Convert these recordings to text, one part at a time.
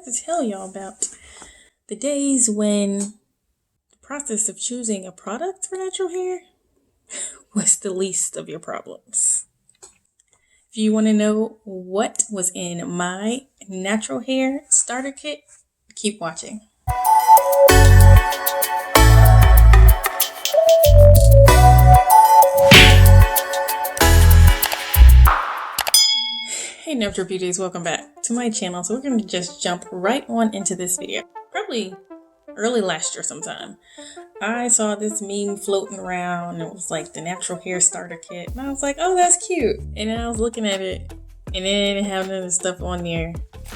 wanted to tell y'all about the days when the process of choosing a product for natural hair was the least of your problems. If you want to know what was in my natural hair starter kit, keep watching. Hey Natural Beauties, welcome back to my channel. So we're going to just jump right on into this video. Probably early last year sometime, I saw this meme floating around. It was like the natural hair starter kit. And I was like, oh, that's cute. And then I was looking at it and it didn't have none of the stuff on there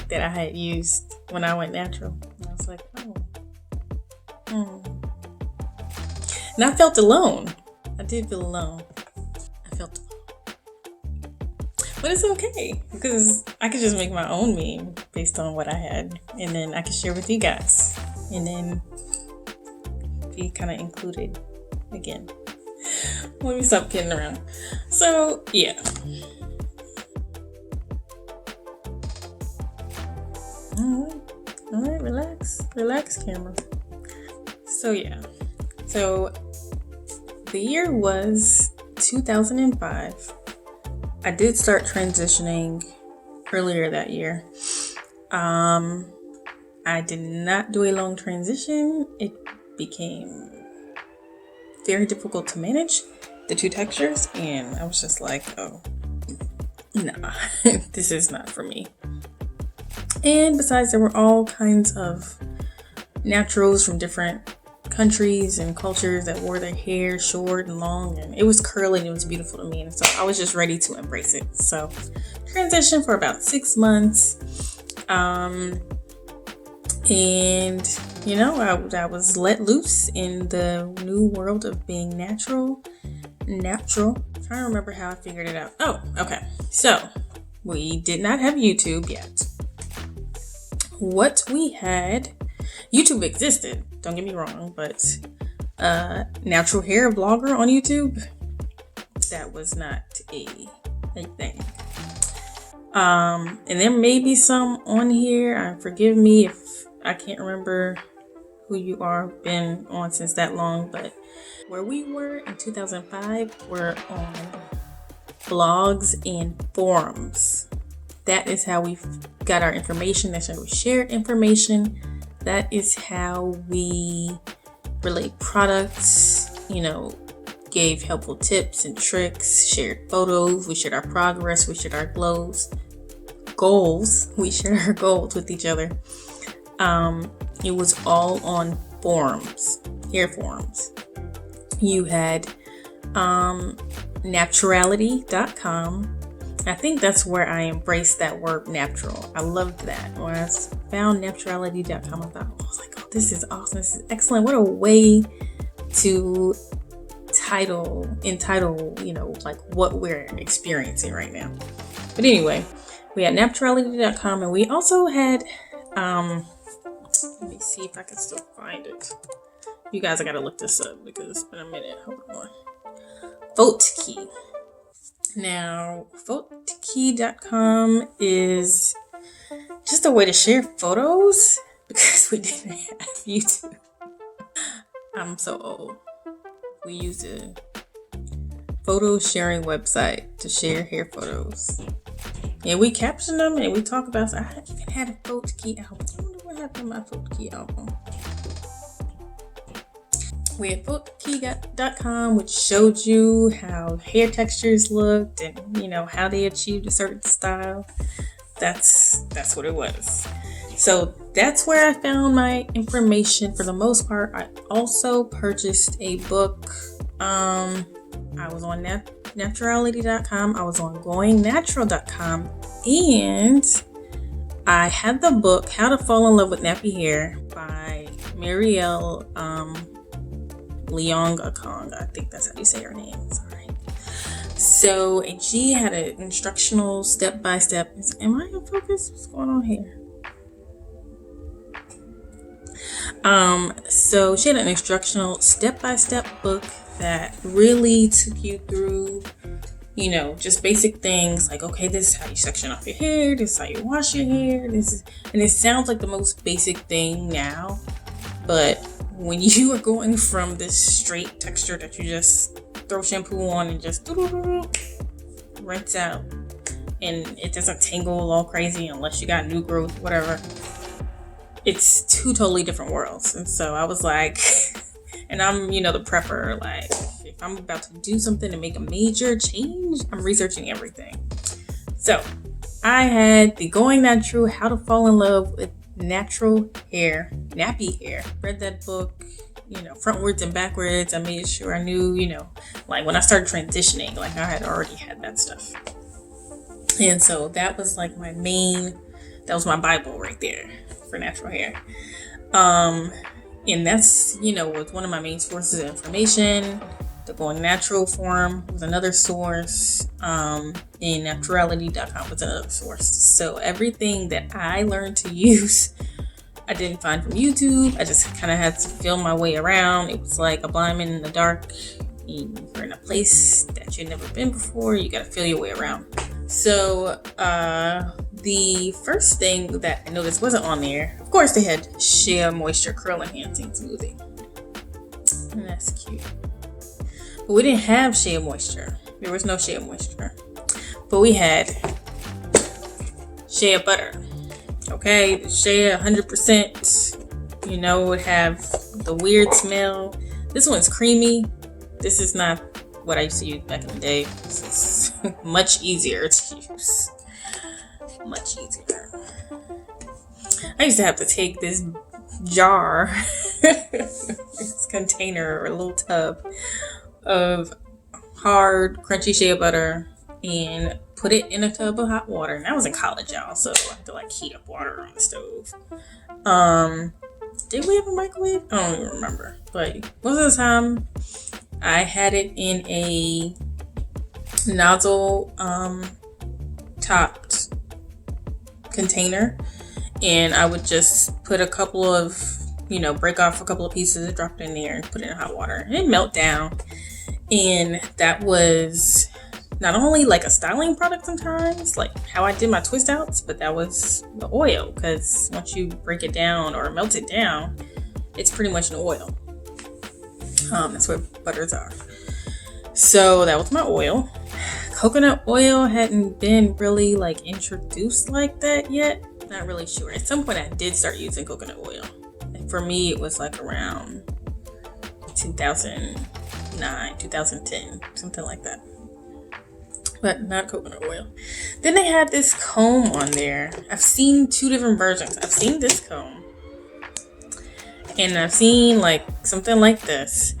that I had used when I went natural. And I was like, oh. And I felt alone. I did feel alone. I felt alone. But it's okay because I could just make my own meme based on what I had. And then I could share with you guys. And then be kind of included again. Let me stop kidding around. So, yeah. Alright, relax camera. So, yeah. So, the year was 2005. I did start transitioning earlier that year. I did not do a long transition. It became very difficult to manage the two textures, and I was just like, oh, nah, this is not for me. And besides, there were all kinds of naturals from different countries and cultures that wore their hair short and long, and it was curly and it was beautiful to me, and so I was just ready to embrace it. So transitioned for about 6 months, and you know, I was let loose in the new world of being natural. I'm trying to remember how I figured it out. Oh, okay. So we did not have YouTube yet. What we had, YouTube existed, don't get me wrong, but natural hair vlogger on YouTube, that was not a thing. And there may be some on here. Forgive me if I can't remember who you are, been on since that long, but where we were in 2005 were on blogs and forums. That is how we got our information. That's how we shared information. That is how we relayed products, gave helpful tips and tricks, shared photos, we shared our progress, we shared our goals. We shared our goals with each other. It was all on forums, hair forums. You had naturality.com. I think that's where I embraced that word natural. I loved that. When I found naturality.com, I was like, oh, this is awesome. This is excellent. What a way to entitle, like what we're experiencing right now. But anyway, we had naturality.com, and we also had, let me see if I can still find it. You guys, I gotta look this up because it's been a minute. Hold on. Votekey. Now, votekey.com is just a way to share photos because we didn't have YouTube. I'm so old. We used a photo sharing website to share hair photos. And we captioned them and we talk about, I even had a Votekey album. I wonder what happened to my Votekey album. We had votekey.com, which showed you how hair textures looked and, how they achieved a certain style. That's what it was. So that's where I found my information for the most part. I also purchased a book. I was on naturality.com. I was on goingnatural.com. And I had the book, How to Fall in Love with Nappy Hair by Marielle Leong Akong. I think that's how you say her name. Sorry. So she had an instructional step-by-step. Am I in focus? What's going on here? So she had an instructional step-by-step book that really took you through just basic things like, okay, this is how you section off your hair, this is how you wash your hair, and it sounds like the most basic thing now, but when you are going from this straight texture that you just throw shampoo on and just rinse out, and it doesn't tangle all crazy unless you got new growth, whatever. It's two totally different worlds. And so I was like, and I'm, the prepper, like, if I'm about to do something to make a major change, I'm researching everything. So I had the Going Natural, How to Fall in Love with Natural Hair, Nappy Hair. Read that book, frontwards and backwards. I made sure I knew, like when I started transitioning, like I had already had that stuff. And so that was like that was my Bible right there for natural hair. And that's, was one of my main sources of information. The Going Natural forum was another source. And Naturality.com was another source. So everything that I learned to use, I didn't find from YouTube. I just kind of had to feel my way around. It was like a blind man in the dark. You're in a place that you've never been before. You got to feel your way around. So the first thing that I noticed wasn't on there, of course, they had Shea Moisture Curl Enhancing Smoothing. And that's cute. But we didn't have Shea Moisture. There was no Shea Moisture. But we had Shea Butter. Okay, the Shea 100%, would have the weird smell. This one's creamy. This is not what I used to use back in the day. This is much easier to use. Much easier. I used to have to take this jar, this container or a little tub of hard, crunchy shea butter and put it in a tub of hot water. And I was in college, y'all, so I had to heat up water on the stove. Did we have a microwave? I don't even remember. But most of the time, I had it in a nozzle topped container, and I would just put a couple of, break off a couple of pieces, drop it in there, and put it in hot water. And it melt down. And that was not only like a styling product sometimes, like how I did my twist outs, but that was the oil, because once you break it down or melt it down, it's pretty much an oil. That's what butters are. So that was my oil. Coconut oil hadn't been really introduced like that yet. Not really sure. At some point I did start using coconut oil. And for me, it was around 2009, 2010, something like that. But not coconut oil. Then they had this comb on there. I've seen two different versions. I've seen this comb. And I've seen something like this.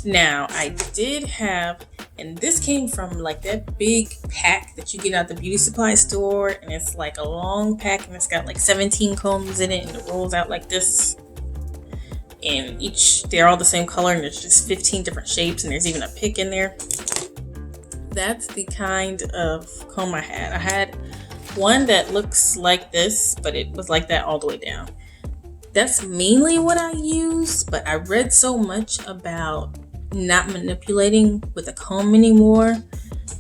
Now, I did have, and this came from that big pack that you get at the beauty supply store, and it's a long pack, and it's got 17 combs in it, and it rolls out like this. And they're all the same color, and there's just 15 different shapes, and there's even a pick in there. That's the kind of comb I had. I had one that looks like this, but it was like that all the way down. That's mainly what I use, but I read so much about not manipulating with a comb anymore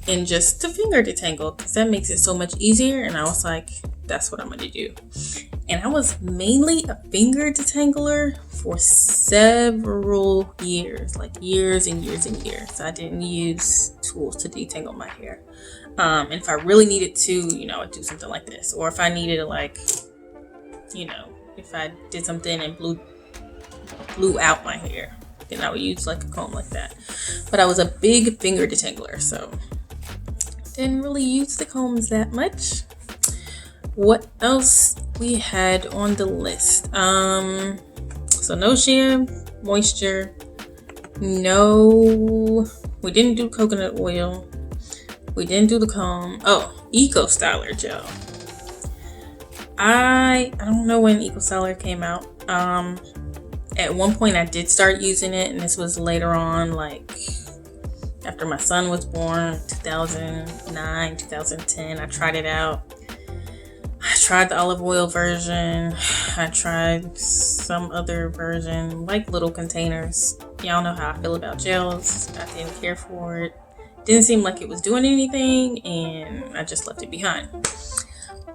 and just the finger detangle, because that makes it so much easier. And I was like, that's what I'm going to do. And I was mainly a finger detangler for several years, years and years and years. I didn't use tools to detangle my hair. And if I really needed to, I'd do something like this. Or if I needed to if I did something and blew out my hair, then I would use a comb like that. But I was a big finger detangler, so didn't really use the combs that much. What else we had on the list? So no Shea Moisture. No, we didn't do coconut oil. We didn't do the comb. Oh, Eco Styler gel. I don't know when Eco Styler came out. At one point I did start using it, and this was later on, after my son was born, 2009, 2010. I tried it out. I tried the olive oil version. I tried some other version, little containers. Y'all know how I feel about gels. I didn't care for it. didn't seem like it was doing anything, and I just left it behind.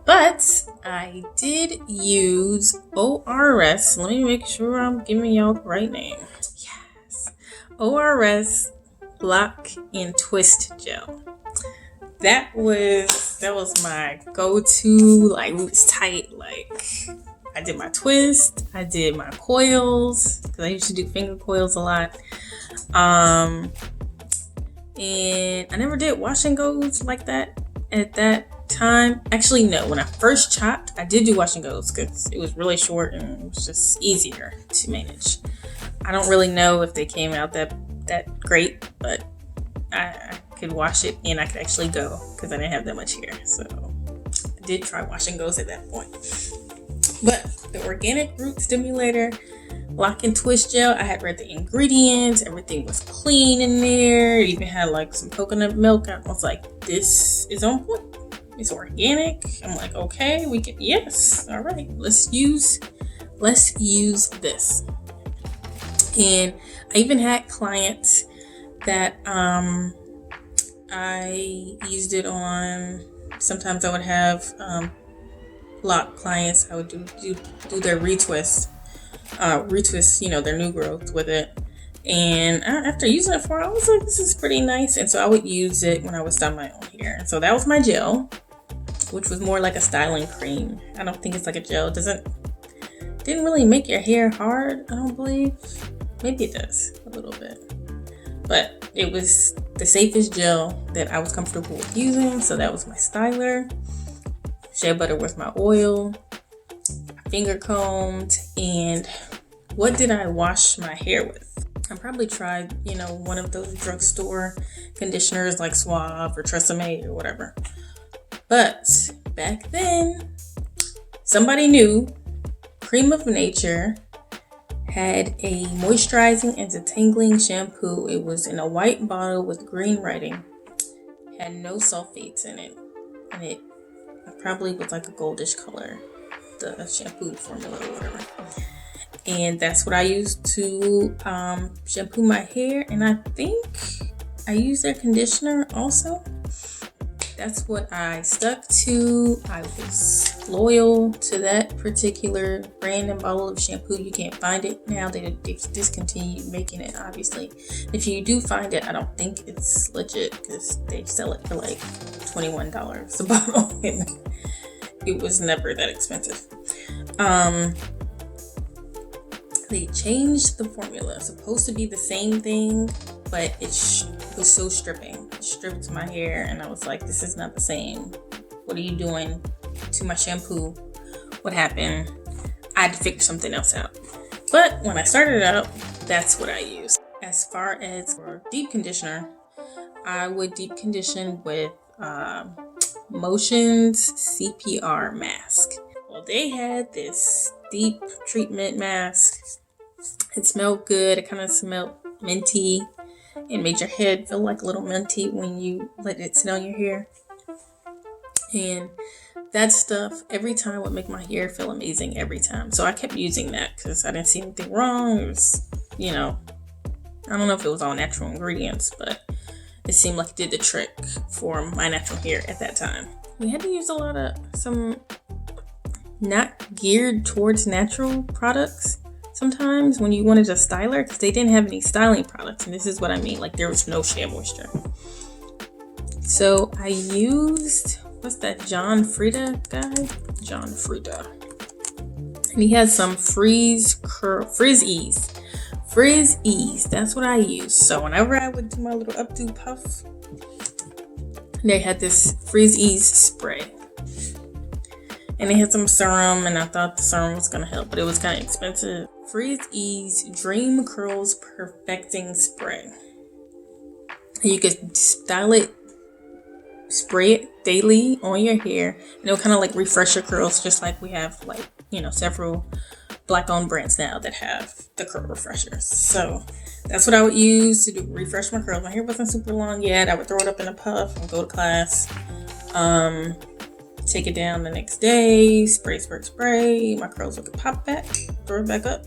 But I did use ORS. Let me make sure I'm giving y'all the right name. Yes. ORS Lock and Twist Gel. That was my go-to. Like, it was tight. Like, I did my twist, I did my coils, because I used to do finger coils a lot. And I never did wash and goes like that at that time. Actually, no. When I first chopped, I did do wash and goes because it was really short and it was just easier to manage. I don't really know if they came out that great, but I could wash it and I could actually go because I didn't have that much hair. So I did try wash and goes at that point. But the Organic Root Stimulator Lock and Twist Gel, I had read the ingredients. Everything was clean in there. It even had like some coconut milk. I was like, this is on point. It's organic. I'm like, okay, we can, yes. All right, let's use this. And I even had clients that I used it on. Sometimes I would have lock clients. I would do their retwist, their new growth with it. And after using it for, I was like, this is pretty nice. And so I would use it when I would style my own hair. And so that was my gel, which was more like a styling cream. I don't think it's like a gel. Didn't really make your hair hard, I don't believe. Maybe it does a little bit. But it was the safest gel that I was comfortable with using. So that was my styler. Shea butter was my oil. Finger combed. And what did I wash my hair with? I probably tried, one of those drugstore conditioners like Suave or Tresemme or whatever. But back then, somebody knew Cream of Nature had a moisturizing and detangling shampoo. It was in a white bottle with green writing. Had no sulfates in it. And it probably was like a goldish color, the shampoo formula or whatever. And that's what I used to shampoo my hair. And I think I used their conditioner also. That's what I stuck to. I was loyal to that particular brand and bottle of shampoo. You can't find it now. They've discontinued making it, obviously. If you do find it, I don't think it's legit because they sell it for like $21 a bottle. And it was never that expensive. They changed the formula. It's supposed to be the same thing, but it was so stripping. It stripped my hair, and I was like, this is not the same. What are you doing to my shampoo? What happened? I had to figure something else out. But when I started out, that's what I used. As far as for deep conditioner, I would deep condition with Motion's CPR mask. Well, they had this deep treatment mask. It smelled good. It kind of smelled minty. It made your head feel like a little minty when you let it sit on your hair. And that stuff every time would make my hair feel amazing every time. So I kept using that because I didn't see anything wrong. It was, I don't know if it was all natural ingredients, but it seemed like it did the trick for my natural hair at that time. We had to use a lot of some not geared towards natural products sometimes when you wanted a styler, because they didn't have any styling products. And this is what I mean, like there was no shea moisture. So I used, what's that John Frieda guy? John Frieda. And he had some Frizz Ease. That's what I used. So whenever I would do my little updo puff, they had this Frizz Ease spray. And they had some serum, and I thought the serum was going to help, but it was kind of expensive. Frizz Ease Dream Curls Perfecting Spray. And you could style it, spray it daily on your hair, and it'll kind of like refresh your curls, just like we have several black-owned brands now that have the curl refreshers. So that's what I would use to refresh my curls. My hair wasn't super long yet. I would throw it up in a puff and go to class. Take it down the next day, spray. My curls would pop back, throw it back up,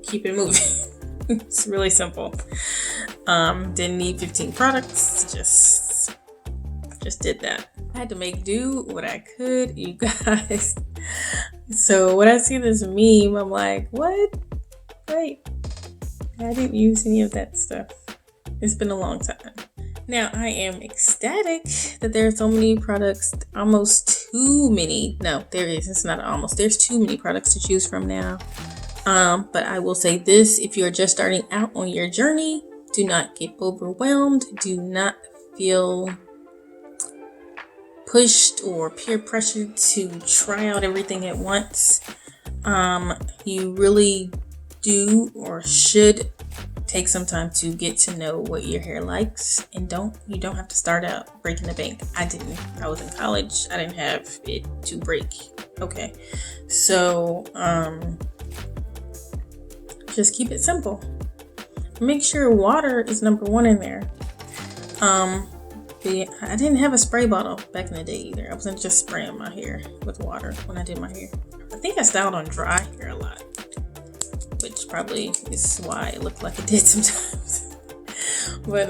keep it moving. It's really simple. Didn't need 15 products, just just did that. I had to make do what I could, you guys. So when I see this meme, I'm like, what? Wait, I didn't use any of that stuff. It's been a long time. Now, I am ecstatic that there are so many products, almost too many. No, there is. It's not almost. There's too many products to choose from now. But I will say this, if you're just starting out on your journey, do not get overwhelmed. Do not feel pushed or peer pressured to try out everything at once. You really do or should take some time to get to know what your hair likes, and you don't have to start out breaking the bank. I didn't. I was in college. I didn't have it to break. Okay. So just keep it simple. Make sure water is number one in there. I didn't have a spray bottle back in the day either. I wasn't just spraying my hair with water when I did my hair. I think I styled on dry hair a lot, which probably is why it looked like it did sometimes. But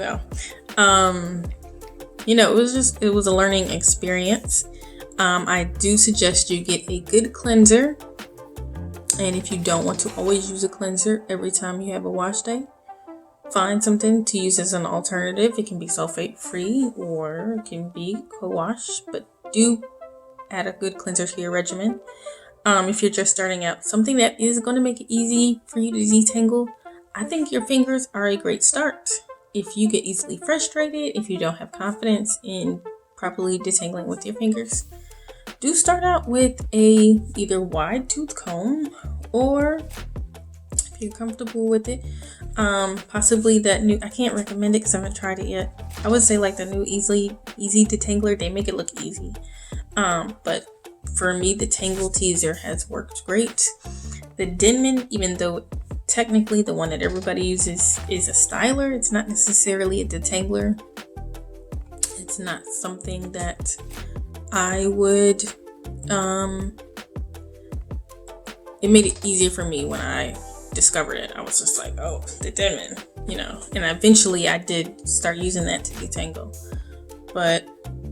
no, it was a learning experience. I do suggest you get a good cleanser. And if you don't want to always use a cleanser every time you have a wash day, find something to use as an alternative. It can be sulfate free or it can be co-wash, but do add a good cleanser to your regimen. If you're just starting out, something that is going to make it easy for you to detangle, I think your fingers are a great start. If you get easily frustrated, if you don't have confidence in properly detangling with your fingers, do start out with a either wide tooth comb, or if you're comfortable with it, possibly that new, I can't recommend it because I haven't tried it yet. I would say like the new easy detangler. They make it look easy. But for me, the Tangle Teezer has worked great. The Denman, even though technically the one that everybody uses is a styler, it's not necessarily a detangler. It's not something that I would, it made it easier for me when I discovered it. I was just like, oh, the Denman, and eventually I did start using that to detangle. But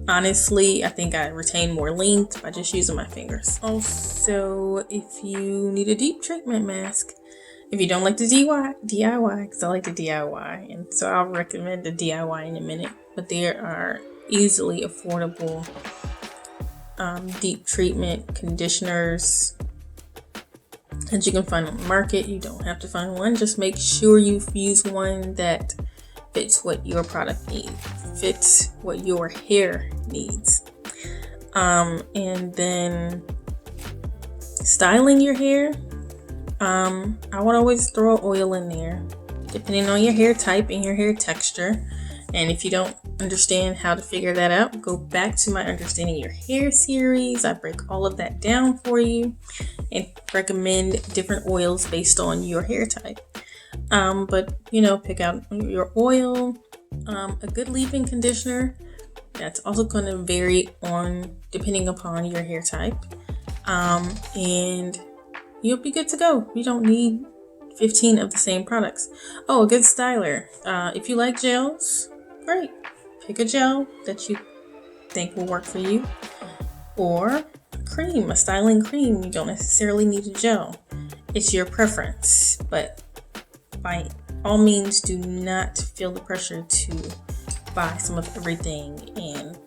honestly, I think I retain more length by just using my fingers. Also, if you need a deep treatment mask, if you don't like the DIY, because I like the DIY, and so I'll recommend the DIY in a minute, but there are easily affordable deep treatment conditioners that you can find on the market. You don't have to find one. Just make sure you use one that fits what your product needs, fits what your hair needs. And then styling your hair, I would always throw oil in there, depending on your hair type and your hair texture. And if you don't understand how to figure that out, go back to my Understanding Your Hair series. I break all of that down for you and recommend different oils based on your hair type. But pick out your oil, a good leave-in conditioner. That's also going to vary depending upon your hair type. And you'll be good to go. You don't need 15 of the same products. Oh, a good styler. If you like gels, great. Pick a gel that you think will work for you. Or a styling cream. You don't necessarily need a gel. It's your preference. But by all means, do not feel the pressure to buy some of everything and,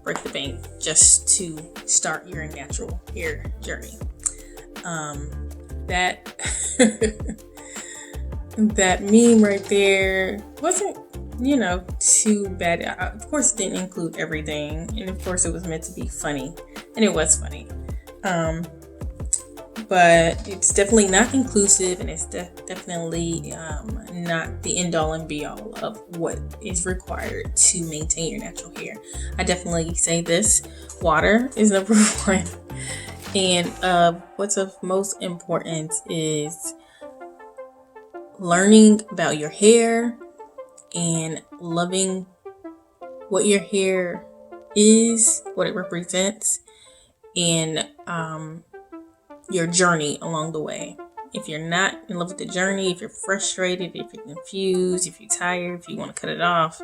break the bank just to start your natural hair journey. That that meme right there wasn't, too bad. Of course, it didn't include everything, and of course, it was meant to be funny, and it was funny. But it's definitely not inclusive, and it's definitely not the end all and be all of what is required to maintain your natural hair. I definitely say this: water is number one. And what's of most importance is learning about your hair and loving what your hair is, what it represents, and your journey along the way. If you're not in love with the journey, if you're frustrated, if you're confused, if you're tired, if you want to cut it off,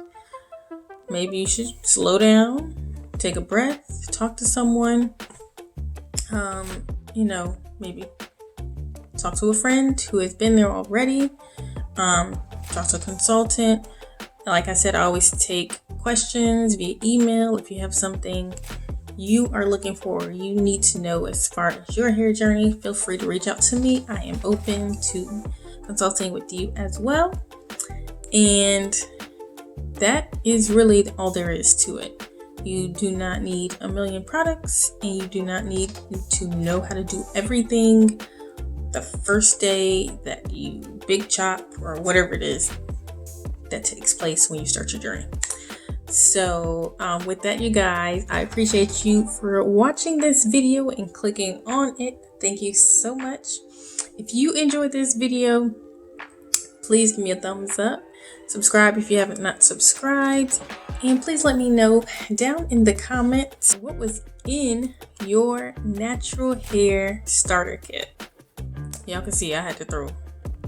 maybe you should slow down, take a breath, talk to someone. Maybe talk to a friend who has been there already. Talk to a consultant. Like I said, I always take questions via email. If you have something you are looking for, you need to know as far as your hair journey, feel free to reach out to me. I am open to consulting with you as well. And that is really all there is to it. You do not need a million products, and you do not need to know how to do everything the first day that you big chop or whatever it is that takes place when you start your journey. So with that, you guys, I appreciate you for watching this video and clicking on it. Thank you so much. If you enjoyed this video, please give me a thumbs up. Subscribe if you haven't not subscribed. And please let me know down in the comments what was in your natural hair starter kit. Y'all can see I had to throw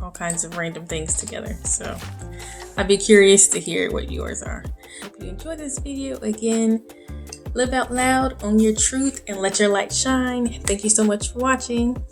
all kinds of random things together. So I'd be curious to hear what yours are. Hope you enjoyed this video. Again, live out loud, own your truth, and let your light shine. Thank you so much for watching.